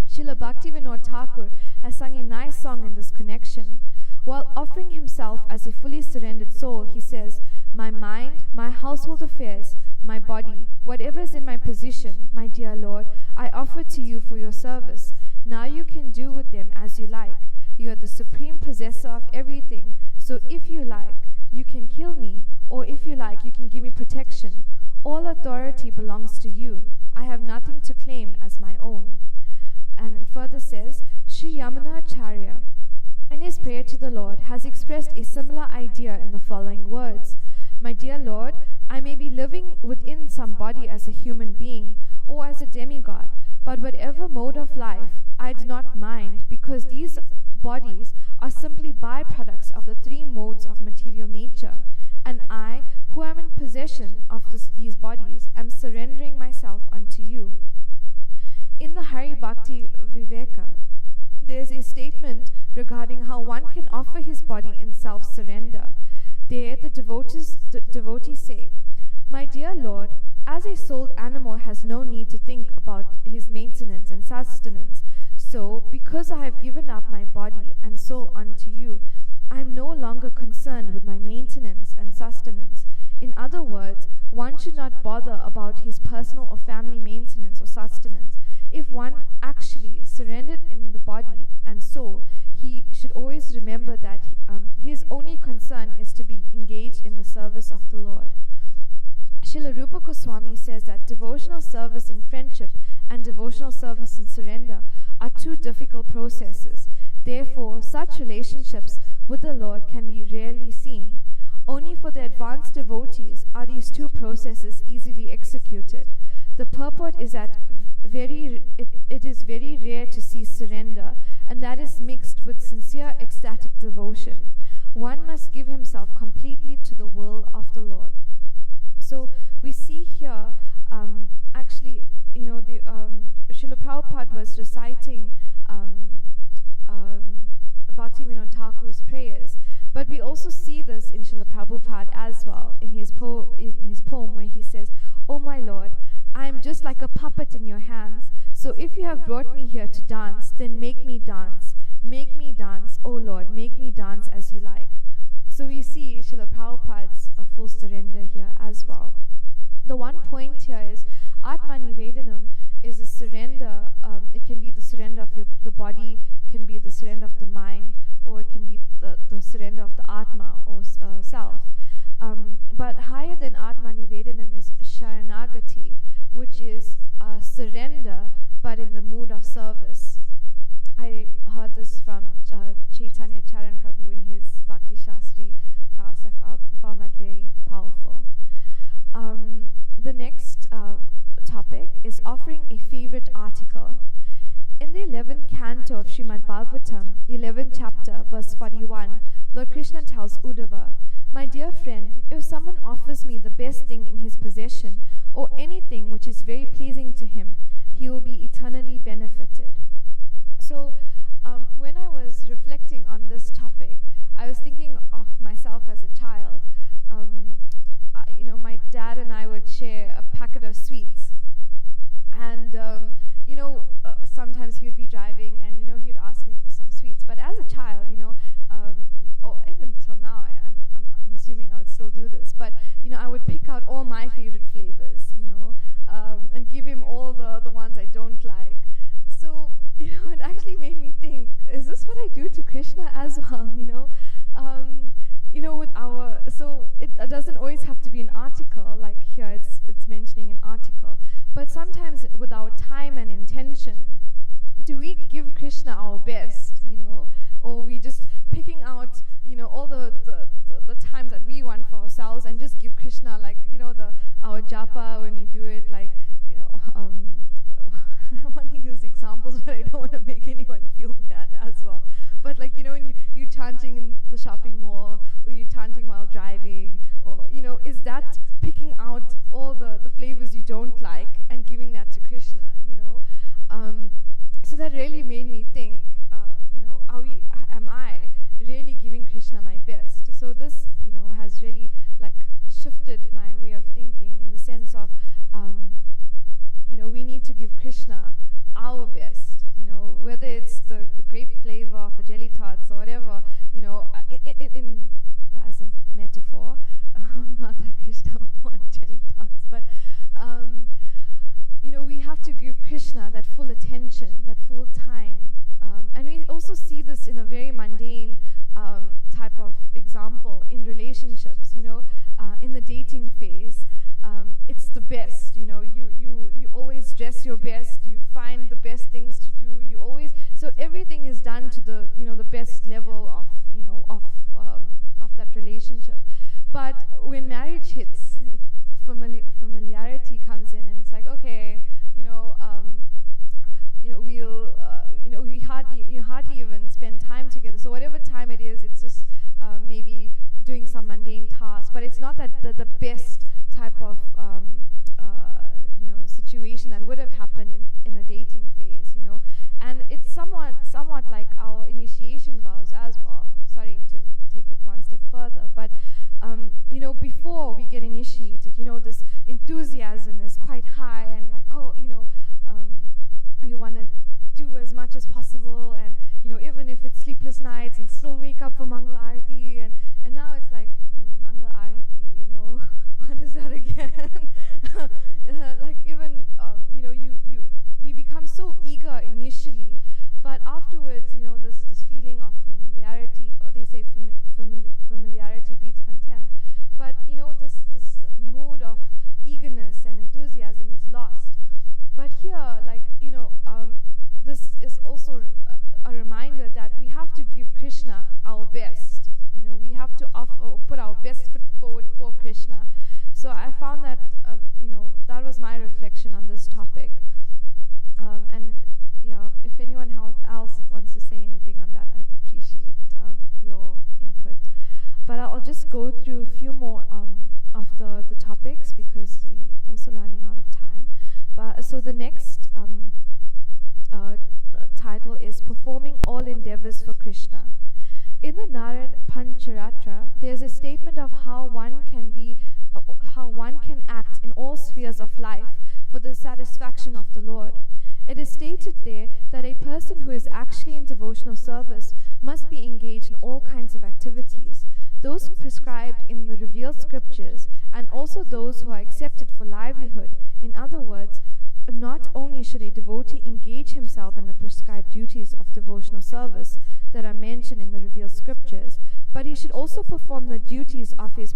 Srila Bhaktivinoda Thakur has sung a nice song in this connection. While offering himself as a fully surrendered soul, he says, "My mind, my household affairs, my body, whatever is in my possession, my dear Lord, I offer to you for your service. Now you can do with them as you like. You are the supreme possessor of everything, so if you like, you can kill me, or if you like, you can give me protection. All authority belongs to you. I have nothing to claim as my own." And it further says, Sri Yamuna Acharya, in his prayer to the Lord, has expressed a similar idea in the following words: "My dear Lord, I may be living within some body as a human being or as a demigod, but whatever mode of life, I do not mind, because these bodies are simply byproducts of the three modes of material nature, and I, who am in possession of these bodies, am surrendering myself unto you." In the Hari Bhakti Viveka, there is a statement regarding how one can offer his body in self-surrender. There the devotees say, "My dear Lord, as a souled animal has no need to think about his maintenance and sustenance, so, because I have given up my body and soul unto you, I am no longer concerned with my maintenance and sustenance." In other words, one should not bother about his personal or family maintenance or sustenance. If one actually surrendered in the body and soul, he should always remember that his only concern is to be engaged in the service of the Lord. Srila Rupa Goswami says that devotional service in friendship and devotional service in surrender are two difficult processes. Therefore, such relationships with the Lord can be rarely seen. Only for the advanced devotees are these two processes easily executed. The purport is that it is very rare to see surrender, and that is mixed with sincere ecstatic devotion. One must give himself completely to the will of the Lord. So we see here, Srila Prabhupada was reciting Bhaktivinoda Thakur's prayers, but we also see this in Srila Prabhupada as well, in his poem where he says, "O my Lord, I am just like a puppet in your hands, so if you have brought me here to dance, then make me dance. Make me dance, O Lord, make me dance as you like." So we see Srila Prabhupada's full surrender here as well. The one point here is Atmanivedanam is a surrender. It can be the surrender of the body, can be the surrender of the mind, or it can be the surrender of the Atma or self. But higher than Atma Nivedanam is Sharanagati, which is surrender but in the mood of service. I heard this from Chaitanya Charan Prabhu in his Bhakti Shastri class. I found that very powerful. The next topic is offering a favorite article. In the 11th canto of Srimad Bhagavatam, 11th chapter, verse 41, Lord Krishna tells Uddhava, "My dear friend, if someone offers me the best thing in his possession, or anything which is very pleasing to him, he will be eternally benefited." So, when I was reflecting on this topic, I was thinking of myself as a child. My dad and I would share a packet of sweets, and sometimes he would be driving, and he'd ask me for some sweets. But as a child, or even till now, I'm assuming I would still do this. But I would pick out all my favorite flavors, and give him all the ones I don't like. So it actually made me think: is this what I do to Krishna as well? So it doesn't always have to be an article, like here it's mentioning an article, but sometimes with our time and intention, do we give Krishna our best, or we just picking out, all the times that we want for ourselves and just give Krishna, like, our japa when we do it, like, I want to use examples, but I don't want to make anyone feel bad as well. But like, when you're chanting in the shopping mall, or you're chanting while driving, or, is that picking out all the flavors you don't like and giving that to Krishna, So that really made me think, am I really giving Krishna my best? So this, has really like shifted my way of thinking in the sense of, we need to give Krishna our best, whether it's the grape flavor of a jelly tarts or whatever, in as a metaphor, not that Krishna want jelly tarts, but we have to give Krishna that full attention, that full time, and we also see this in a very mundane type of example in relationships. In the dating phase, it's the best. You always dress your best. You find the best things to do. So everything is done to the the best level of of that relationship. But when marriage hits, familiarity comes in, and it's like, okay, we hardly even spend time together. So whatever time it is, it's just maybe doing some mundane tasks. But it's not that the best type of situation that would have happened in a dating phase, And it's somewhat like our initiation vows as well. Sorry to take it one step further, but before we get initiated, this enthusiasm is quite high, and like, we want to do as much as possible, and even if it's sleepless nights, and still wake up for Mangal Arati, and now it's like, Mangal Arati, what is that again? Like even we become so eager initially, but afterwards, this feeling of familiarity, or they say familiarity breeds contempt. But this mood of eagerness and enthusiasm is lost. But here, like this is also a reminder that we have to give Krishna our best. We have to put our best foot forward for Krishna. So I found that that was my reflection on this topic. And if anyone else wants to say anything on that, I'd appreciate your input. But I'll just go through a few more of the topics, because we're also running out of time. So the next title is Performing All Endeavors for Krishna. In the Narad Pancharatra, there's a statement of how one can act in all spheres of life for the satisfaction of the Lord. It is stated there that a person who is actually in devotional service must be engaged in all kinds of activities, those prescribed in the revealed scriptures, and also those who are accepted for livelihood. In other words, not only should a devotee engage himself in the prescribed duties of devotional service that are mentioned in the revealed scriptures, but he should also perform the duties of his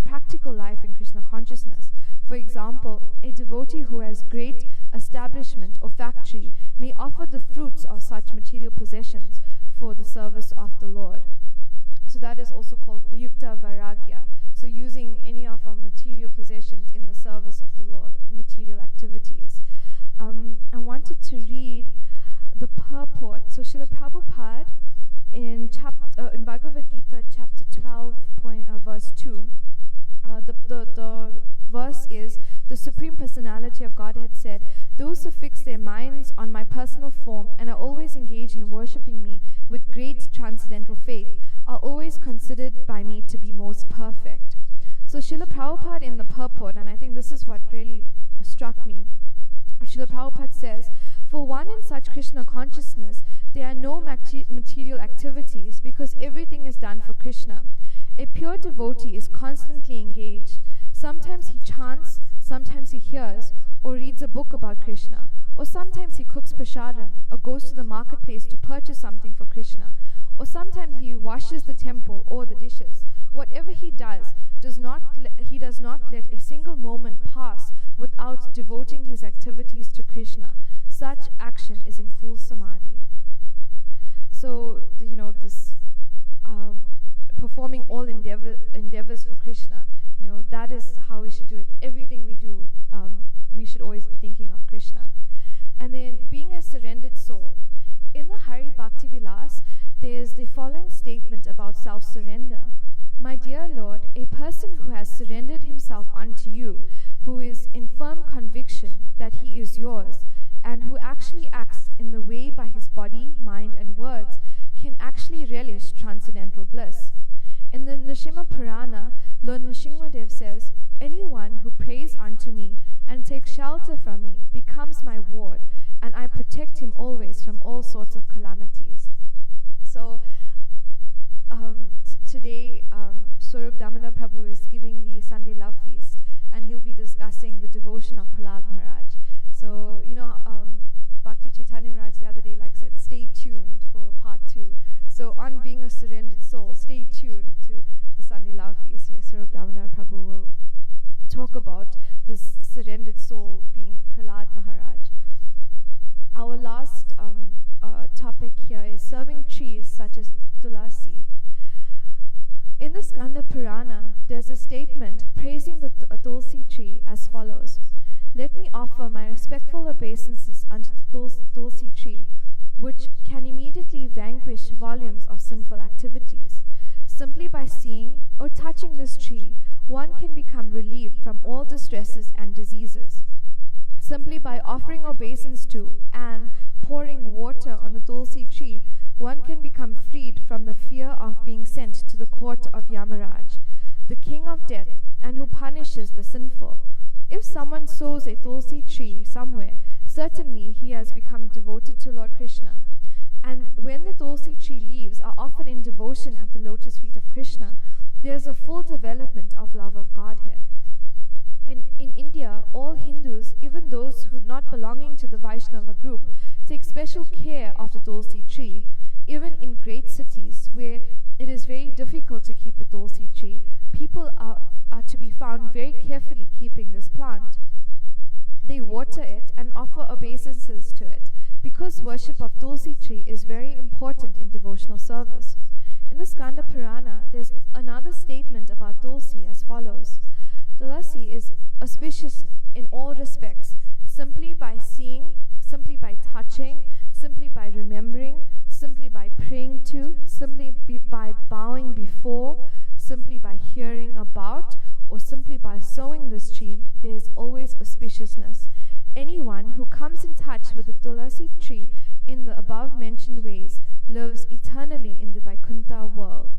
practical life in Krishna consciousness. For example, a devotee who has great establishment or factory may offer the fruits of such material possessions for the service of the Lord. So that is also called yukta vairagya. So using any of our material possessions in the service of the Lord, material activities. I wanted to read the purport. So Srila Prabhupada in Bhagavad Gita chapter 12, verse 2, the verse is, the Supreme Personality of Godhead said, "Those who fix their minds on my personal form and are always engaged in worshipping me with great transcendental faith are always considered by me to be most perfect." So Srila Prabhupada in the purport, and I think this is what really struck me, Srila Prabhupada says, "For one in such Krishna consciousness, there are no material activities because everything is done for Krishna. A pure devotee is constantly engaged. Sometimes he chants, sometimes he hears or reads a book about Krishna, or sometimes he cooks prasadam or goes to the marketplace to purchase something for Krishna, or sometimes he washes the temple or the dishes. Whatever he does, he does not let a single moment pass without devoting his activities to Krishna. Such action is in full samadhi." So, this performing all endeavors for Krishna, that is how we should do it. Everything we do, we should always be thinking of Krishna. And then being a surrendered soul. In the Hari Bhakti Vilas, there is the following statement about self-surrender. "My dear Lord, a person who has surrendered himself unto you, who is in firm conviction that he is yours, and who actually acts in the way by his body, mind, and words, can actually relish transcendental bliss." In the Nrsimha Purana, Lord Nrsimhadev says, "Anyone who prays unto me and takes shelter from me becomes my ward, and I protect him always from all sorts of calamities." So today, Swarup Damodar Prabhu is giving the Sunday Love Feast, and he'll be discussing the devotion of Prahlad Maharaj. So, Bhakti Chaitanya Maharaj the other day said, stay tuned for part 2. So on being a surrendered soul, stay tuned to the Sunday Love Feast where Swarup Damodar Prabhu will talk about this surrendered soul being Prahlad Maharaj. Our last topic here is serving trees such as Tulasi. In the Skanda Purana, there's a statement praising the Tulsi tree as follows: "Let me offer my respectful obeisances unto the Tulsi tree, which can immediately vanquish volumes of sinful activities. Simply by seeing or touching this tree, one can become relieved from all distresses and diseases. Simply by offering obeisance to and pouring water on the Tulsi tree, one can become freed from the fear of being sent to the court of Yamaraj, the king of death, and who punishes the sinful. If someone sows a Tulsi tree somewhere, certainly he has become devoted to Lord Krishna. And when the Tulsi tree leaves are offered in devotion at the lotus feet of Krishna, there is a full development of love of Godhead. In India, all Hindus, even those who not belonging to the Vaishnava group, take special care of the Tulsi tree. Even in great cities where it is very difficult to keep a Tulsi tree, people are to be found very carefully keeping this plant. They water it and offer obeisances to it, because worship of Tulsi tree is very important in devotional service. In the Skanda Purana, there's another statement about Tulsi as follows: Tulasi is auspicious in all respects, simply by seeing, simply by touching, simply by remembering, simply by praying to, simply by bowing before, simply by hearing about, or simply by sowing this tree, there is always auspiciousness. Anyone who comes in touch with the Tulasi tree in the above mentioned ways lives eternally in the Vaikuntha world.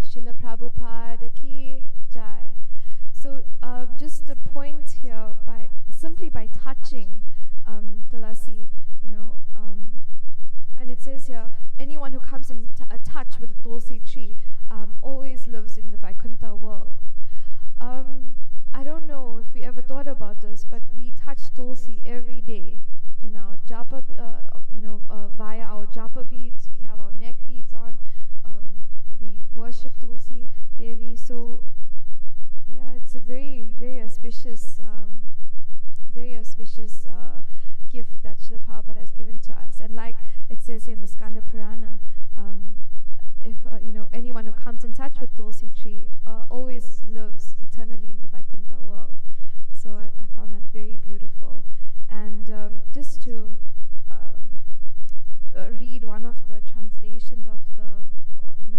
Srila Prabhupada ki jai. So just the point here, simply by touching Tulasi, and it says here, anyone who comes in touch with the Tulsi tree always lives in the Vaikuntha world. I don't know if we ever thought about this, but we touch Tulsi every day in our japa, via our japa beads. We have our neck beads on. We worship Tulsi Devi. So yeah, it's a very, very auspicious gift that Srila Prabhupada has given to us. And like it says in the Skanda Purana, if anyone who comes in touch with Tulsi tree always lives eternally in the Vaikuntha world. So I found that very beautiful. And just to read one of the translations of the,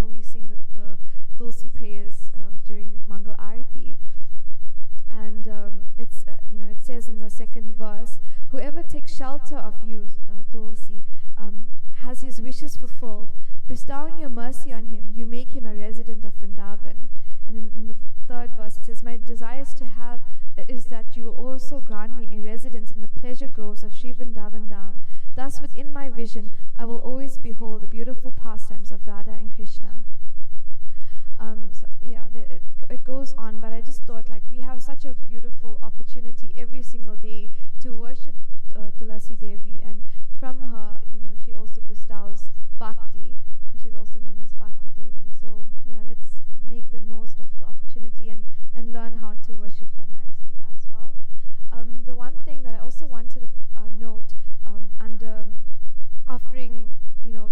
we sing the Tulsi prayers during Mangal Arati. And it says in the second verse, whoever takes shelter of you, Tulsi, has his wishes fulfilled. Bestowing your mercy on him, you make him a resident of Vrindavan. And then in the third verse it says, my desires to have is that you will also grant me a residence in the pleasure groves of Sri Vrindavan Dham. Thus within my vision I will always behold the beautiful pastimes of Radha and Krishna. It goes on, but I just thought we have such a beautiful opportunity every single day to worship Tulasi Devi, and from her, she also bestows bhakti, because she's also known as Bhakti Devi. So yeah, let's make the most of the opportunity and learn how to worship her nicely as well. The one thing that I also wanted to note under offering,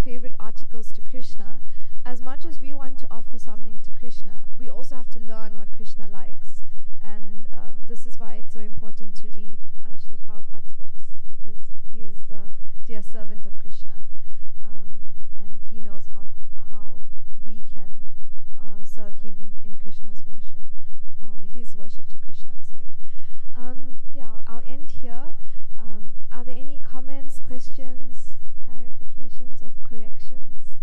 favorite articles to Krishna, as much as we want to offer something to Krishna, we also have to learn what Krishna likes. And this is why it's so important to read Srila Prabhupada's books, because he is the dear servant of Krishna. And he knows how we can serve him in Krishna's worship, or his worship to Krishna, sorry. I'll end here. Are there any comments, questions, clarifications, or corrections?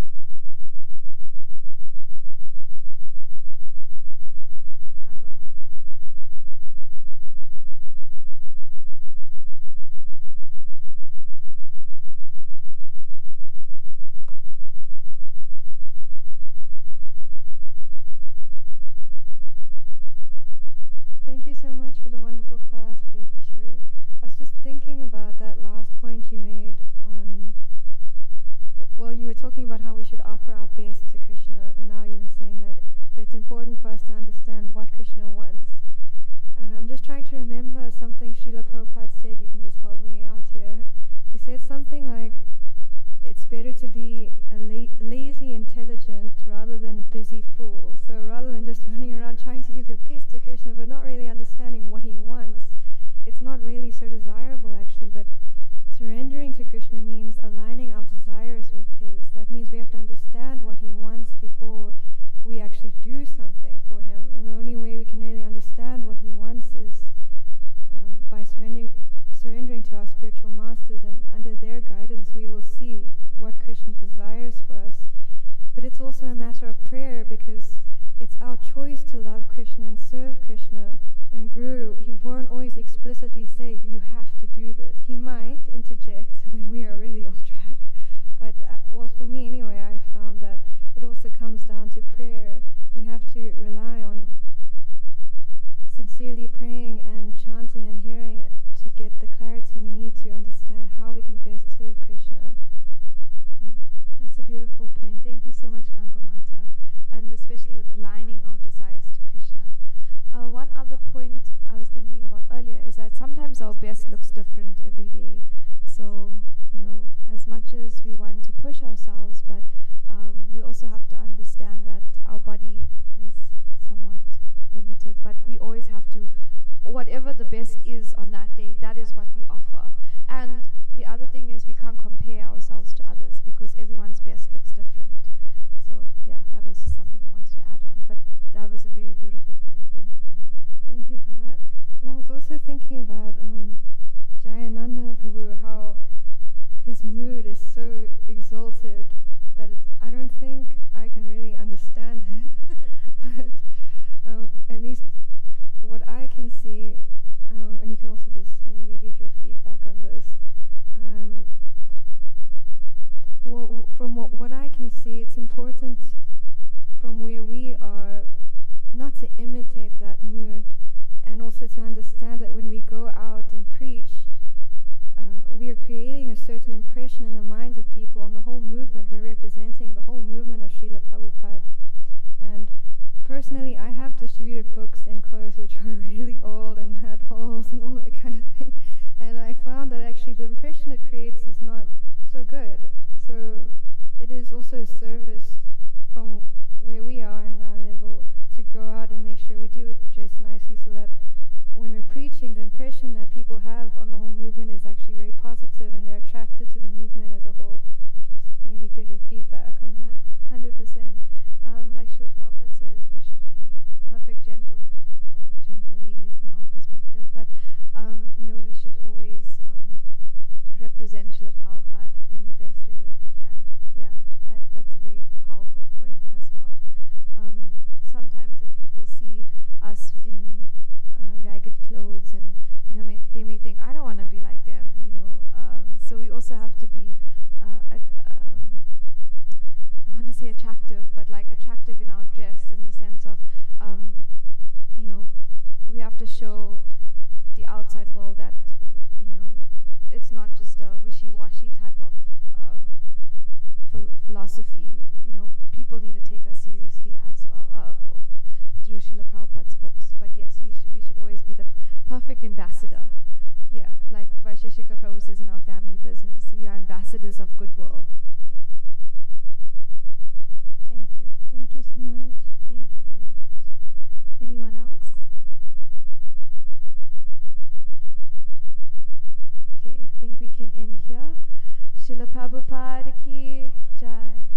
Ganga Mata. Thank you so much for the wonderful class, Priyakishwari. I was just thinking about that last point you made on, you were talking about how we should offer our best to Krishna, and now you were saying that but it's important for us to understand what Krishna wants. And I'm just trying to remember something Srila Prabhupada said. You can just hold me out here. He said something like, it's better to be a lazy intelligent rather than a busy fool. So rather than just running around trying to give your best to Krishna but not really understanding what he wants, it's not really so desirable actually. But surrendering to Krishna means aligning our desires with his. That means we have to understand what he wants before we actually do something for him. And the only way we can really understand what he wants is by surrendering to our spiritual masters, and under their guidance we will see what Krishna desires for us. But it's also a matter of prayer, because it's our choice to love Krishna and serve Krishna. And Guru, he won't always explicitly say, you have to do this. He might interject when we are really off track. But, for me anyway, I found that it also comes down to prayer. We have to rely on sincerely praying and chanting and hearing to get the clarity we need to understand how we can best serve Krishna. That's a beautiful point. Thank you so much, Ganga Mata, and especially with aligning our desires to Krishna. One other point I was thinking about earlier is that sometimes our best looks different every day. So, as much as we want to push ourselves, but we also have to understand that our body is somewhat limited, but we always have to, whatever the best is on that day, that is what we offer. And the other thing is we can't compare ourselves to others, because everyone's best looks different. So yeah, that was just something I wanted to add on, but that was a very beautiful point. Thank you, Ganga Mata. Thank you for that. And I was also thinking about Jayananda Prabhu, how his mood is so exalted that I don't think I can really understand it. But at least what I can see, and you can also just maybe give your feedback on this. From what I can see, it's important from where we are not to imitate that mood, and also to understand that when we go out and preach, we are creating a certain impression in the minds of people on the whole movement. We're representing the whole movement of Srila Prabhupada. And personally, I have distributed books in clothes which are really old and had holes and all that kind of thing. And I found that actually the impression it creates is not so good. So it is also a service from where we are in our level to go out and make sure we do dress nicely, so that when we're preaching, the impression that people have on the whole movement is actually very positive and they're attracted to the movement as a whole. You can just maybe give your feedback on that. 100%. Like Srila Prabhupada says, we should be perfect gentlemen or gentle ladies in our perspective, but we should always represent Srila Prabhupada in the best way that we can. Yeah, that's a very powerful point as well. Sometimes if people see us in ragged clothes, and they may think, I don't want to be like them, so we also have to be I want to say attractive, but like attractive in our dress, in the sense of we have to show the outside world that it's not just a wishy-washy type of philosophy. People need to take us seriously as well through Srila Prabhupada's books. But yes, we should always be the perfect ambassador. Yeah, like Vaisheshika Prabhu says in our family business, we are ambassadors of goodwill. Yeah. Thank you. Thank you so much. Thank you very much. Anyone else? Okay, I think we can end here. Srila Prabhupada ki jai.